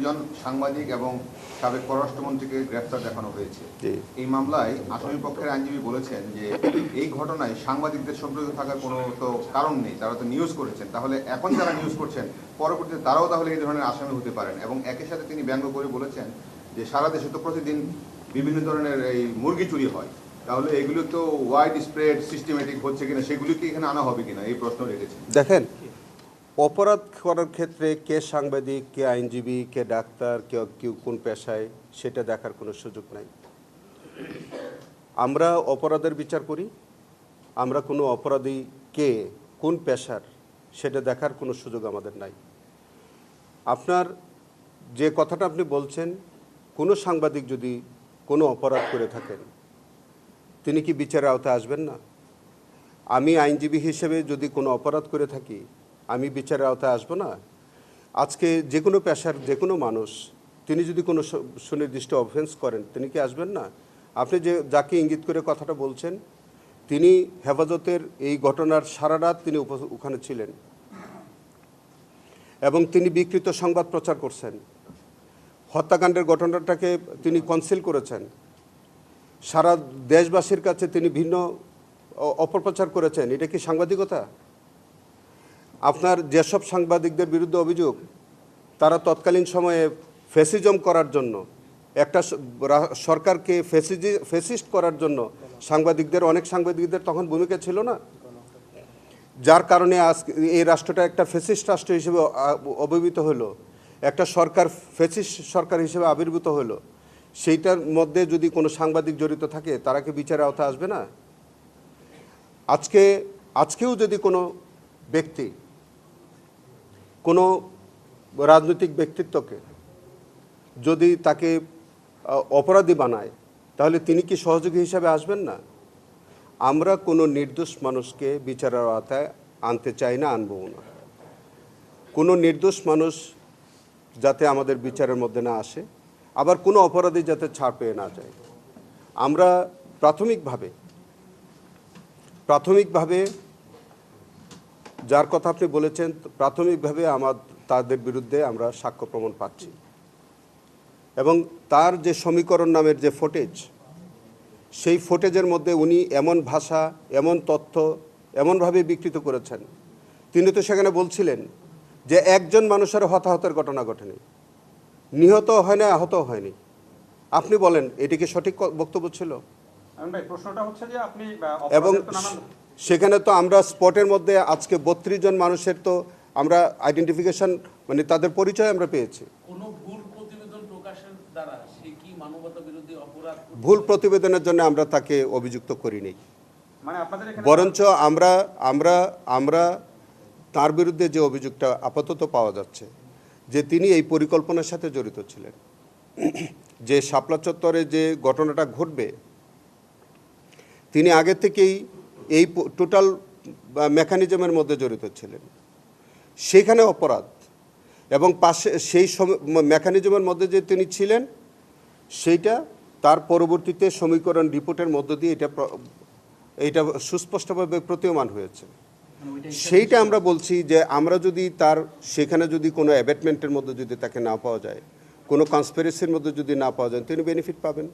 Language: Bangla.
দুইজন সাংবাদিক এবং সাবেক পররাষ্ট্রমন্ত্রীকে গ্রেফতার দেখানো হয়েছে। এই মামলায় আসামি পক্ষের আইনজীবী বলেছেন যে এই ঘটনায় সাংবাদিকদের সম্পৃক্ত থাকার কোনো তো কারণ নেই, তারা তো নিউজ করেছেন, তাহলে এখন যারা নিউজ করছেন পরবর্তীতে তারাও তাহলে এই ধরনের আসামি হতে পারেন। এবং একই সাথে তিনি ব্যঙ্গ করে বলেছেন যে সারা দেশে তো প্রতিদিন বিভিন্ন ধরনের এই মুরগি চুরি হয়, তাহলে এগুলো তো ওয়াইড স্প্রেড সিস্টেমেটিক হচ্ছে কিনা, সেগুলো কি এখানে আনা হবে কিনা, এই প্রশ্ন রেখেছে। দেখেন, অপরাধ করার ক্ষেত্রে কে সাংবাদিক, কে আইনজীবী, কে ডাক্তার, কেউ কোন পেশায়, সেটা দেখার কোনো সুযোগ নাই। আমরা অপরাধের বিচার করি, আমরা কোনো অপরাধী কে কোন পেশার সেটা দেখার কোনো সুযোগ আমাদের নাই। আপনার যে কথাটা আপনি বলছেন, কোনো সাংবাদিক যদি কোনো অপরাধ করে থাকেন তিনি কি বিচারের আওতায় আসবেন না? আমি আইনজীবী হিসেবে যদি কোনো অপরাধ করে থাকি আমি বিচারের আওতায় আসবো না? আজকে যে কোনো পেশার যে কোনো মানুষ তিনি যদি কোনো সুনির্দিষ্ট অফেন্স করেন তিনি কি আসবেন না? আপনি যাকে ইঙ্গিত করে কথাটা বলছেন তিনি হেফাজতের এই ঘটনার সারা রাত তিনি ওখানে ছিলেন এবং তিনি বিকৃত সংবাদ প্রচার করছেন, হত্যাকাণ্ডের ঘটনাটাকে তিনি কনসিল করেছেন, সারা দেশবাসীর কাছে তিনি ভিন্ন অপপ্রচার করেছেন। এটা কি সাংবাদিকতা? আপনার যেসব সাংবাদিকদের বিরুদ্ধে অভিযোগ তারা তৎকালীন সময়ে ফ্যাসিজম করার জন্য, একটা সরকারকে ফ্যাসিস্ট করার জন্য অনেক সাংবাদিকদের তখন ভূমিকা ছিল না, যার কারণে আজ এই রাষ্ট্রটা একটা ফ্যাসিস্ট রাষ্ট্র হিসেবে অভিভূত হলো, একটা ফ্যাসিস্ট সরকার হিসেবে আবির্ভূত হলো। সেইটার মধ্যে যদি কোনো সাংবাদিক জড়িত থাকে তারা কি বিচারের আওতায় আসবে না? আজকেও যদি কোনো ব্যক্তি কোনো রাজনৈতিক ব্যক্তিত্বকে যদি তাকে অপরাধী বানায় তাহলে তিনি কি সহযোগী হিসাবে আসবেন না? আমরা কোনো নির্দোষ মানুষকে বিচারের আওতায় আনতে চাই না, আনবও না। কোনো নির্দোষ মানুষ যাতে আমাদের বিচারের মধ্যে না আসে, আবার কোনো অপরাধী যাতে ছাড় পেয়ে না যায়। আমরা প্রাথমিকভাবে যার কথা আপনি বলেছেন, প্রাথমিকভাবে তাদের বিরুদ্ধে আমরা সাক্ষ্য প্রমাণ পাচ্ছি এবং তার যে সমীকরণ নামের যে ফুটেজ, সেই ফুটেজের মধ্যে উনি এমন ভাষা, এমন তথ্য এমনভাবে বিকৃত করেছেন, তিনি তো সেখানে বলছিলেন যে একজন মানুষের হতাহতের ঘটনা ঘটেনি, নিহত হয় না, আহত হয়নি। আপনি বলেন এটি কি সঠিক বক্তব্য ছিল? এবং সেখানে তো আমরা স্পটের মধ্যে আজকে 32 জন মানুষের তো আমরা আইডেন্টিফিকেশন মানে তাদের পরিচয় আমরা পেয়েছি। ভুল প্রতিবেদনের জন্য আমরা তাকে অভিযুক্ত করিনি, বরঞ্চ আমরা তার বিরুদ্ধে যে অভিযোগটা আপাতত পাওয়া যাচ্ছে যে তিনি এই পরিকল্পনার সাথে জড়িত ছিলেন, যে শাপলা চত্বরে যে ঘটনাটা ঘটবে তিনি আগে থেকেই এই টোটাল মেকানিজমের মধ্যে জড়িত ছিলেন, সেখানে অপরাধ এবং পাশে সেই মেকানিজমের মধ্যে যে তিনি ছিলেন সেইটা তার পরবর্তীতে সমীকরণ রিপোর্টের মধ্য দিয়ে এটা সুস্পষ্টভাবে প্রতীয়মান হয়েছে। সেইটা আমরা বলছি যে আমরা যদি সেখানে যদি কোনো অ্যাবেটমেন্টের মধ্যে যদি তাকে না পাওয়া যায়, কোনো কনস্পিরেসির মধ্যে যদি না পাওয়া যায়, তিনি বেনিফিট পাবেন।